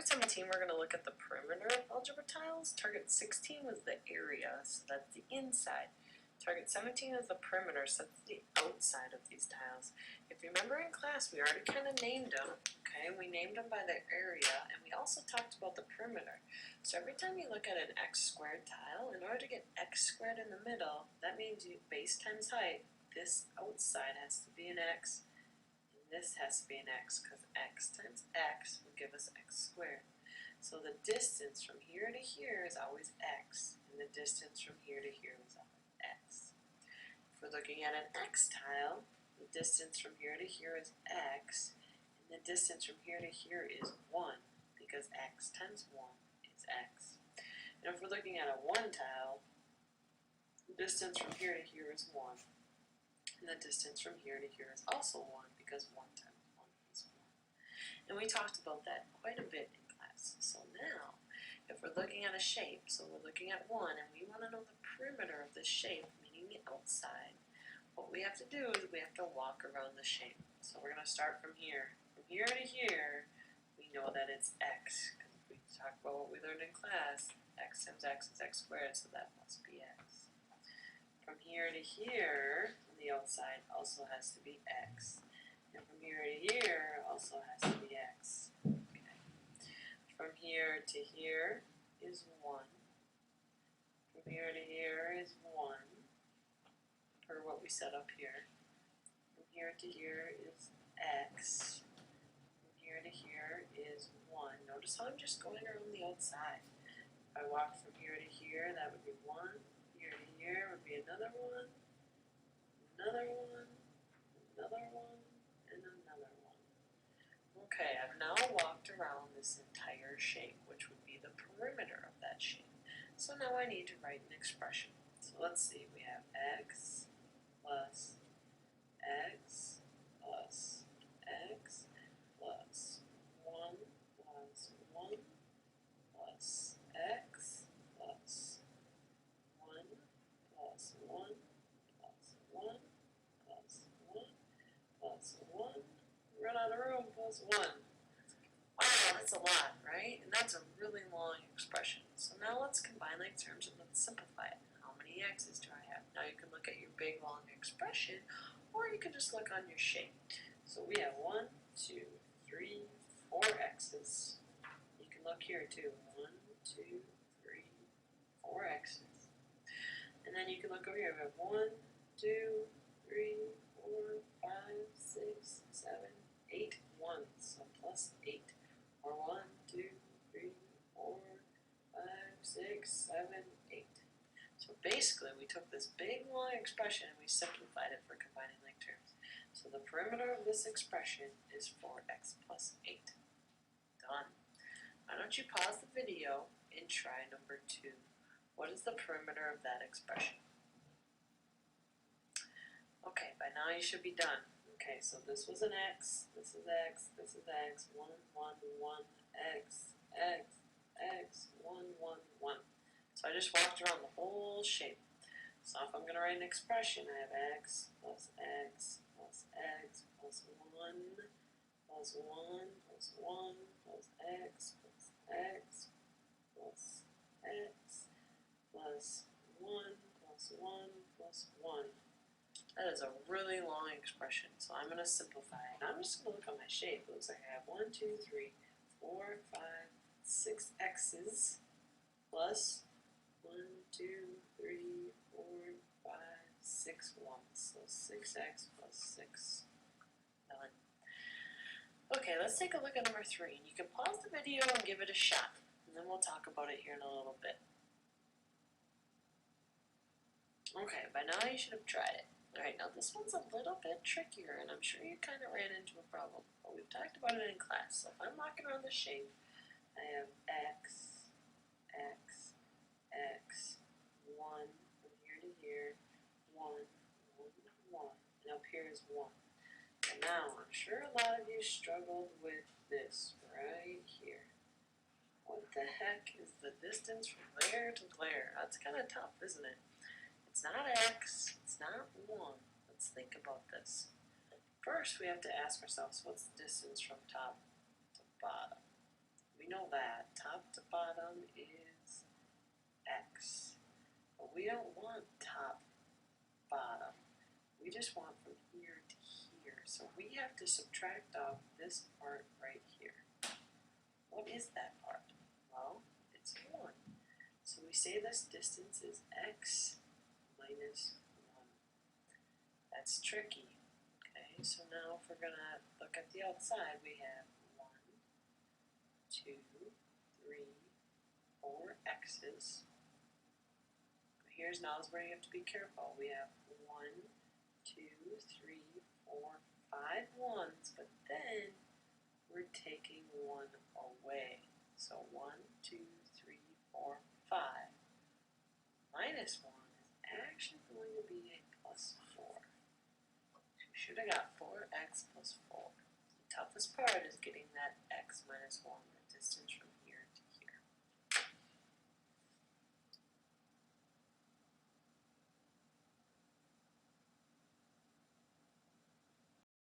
target 17, we're going to look at the perimeter of algebra tiles. Target 16 was the area, so that's the inside. Target 17 is the perimeter, so that's the outside of these tiles. If you remember in class, we already kind of named them, okay? We named them by their area, and we also talked about the perimeter. So every time you look at an x squared tile, in order to get x squared in the middle, that means you base times height. This outside has to be an x, and this has to be an x, because x times x will give us x squared. So the distance from here to here is always x, and the distance from here to here is always x. If we're looking at an x tile, the distance from here to here is x, and the distance from here to here is 1, because x times 1 is x. And if we're looking at a 1 tile, the distance from here to here is 1, and the distance from here to here is also 1, because 1 times 1 is 1. And we talked about that quite a bit in class. So now, if we're looking at a shape, so we're looking at 1, and we want to know the perimeter of this shape, meaning the outside, what we have to do is we have to walk around the shape. So we're going to start from here. From here to here, we know that it's x, because we talked about what we learned in class. X times x is x squared, so that must be x. From here to here, on the outside, also has to be x. And from here to here, also has to be x. Okay. From here to here is 1. From here to here is 1, per what we set up here. From here to here is x. From here to here is 1. Notice how I'm just going around the outside. If I walk from here to here, that would be 1. Here to here would be another 1, another 1, another 1, and another 1. Okay, I've now walked around this entire shape, which would be the perimeter of that shape. So now I need to write an expression. So let's see, we have x plus x plus x plus 1 plus 1 plus x plus 1 plus 1 plus 1 plus 1 plus 1, run out of room, plus 1. Wow, that's a lot, right? And that's a really long expression. So now let's combine like terms and let's simplify it. How many x's do I have? Now you can look at your big long expression, or you can just look on your shape. So we have 1, 2, 3, 4 x's. You can look here too. 1, 2, 3, 4 x's. And then you can look over here. We have 1, 2, 3, 4, 5, 6, 7, 8 ones. So plus 8. Or 1, 2, 3, 4, 5, 6, 7, 8. So basically, we took this big long expression and we simplified it for combining like terms. So the perimeter of this expression is 4x plus 8. Done. Why don't you pause the video and try number 2. What is the perimeter of that expression? Okay, by now you should be done. Okay, so this was an x, this is x, this is x, 1, 1, 1, x, x, x, 1, 1, 1. So I just walked around the whole shape. So if I'm going to write an expression, I have x plus x plus x plus 1 plus 1 plus 1 plus x plus x plus x plus 1 plus 1 plus 1. That is a really long expression, so I'm going to simplify it. I'm just going to look at my shape. It looks like I have 1, 2, 3, 4, 5, 6 x's plus 1, 2, 3, 4, 5, 6 ones. So 6x plus 6. Done. Okay, let's take a look at number 3. And you can pause the video and give it a shot, and then we'll talk about it here in a little bit. Okay, by now you should have tried it. Alright, now this one's a little bit trickier, and I'm sure you kind of ran into a problem, but we've talked about it in class. So if I'm walking around the shape, I have x, x, x, 1, from here to here, 1, 1, 1, and up here is 1. And now, I'm sure a lot of you struggled with this right here. What the heck is the distance from layer to layer? That's kind of tough, isn't it? It's not x, it's not 1. Let's think about this. First, we have to ask ourselves, what's the distance from top to bottom? We know circle that. Top to bottom is x. But we don't want top, bottom. We just want from here to here. So we have to subtract off this part right here. What is that part? Well, it's 1. So we say this distance is x minus 1. That's tricky. Okay, so now if we're going to look at the outside, we have 1, 2, 3, 4 x's. Here's now where you have to be careful. We have 1, 2, 3, 4, 5 ones, but then we're taking 1 away. So 1, 2, 3, 4, 5. Minus 1 is actually going to be a plus 4. We should have got 4x plus 4. The toughest part is getting that x minus 1.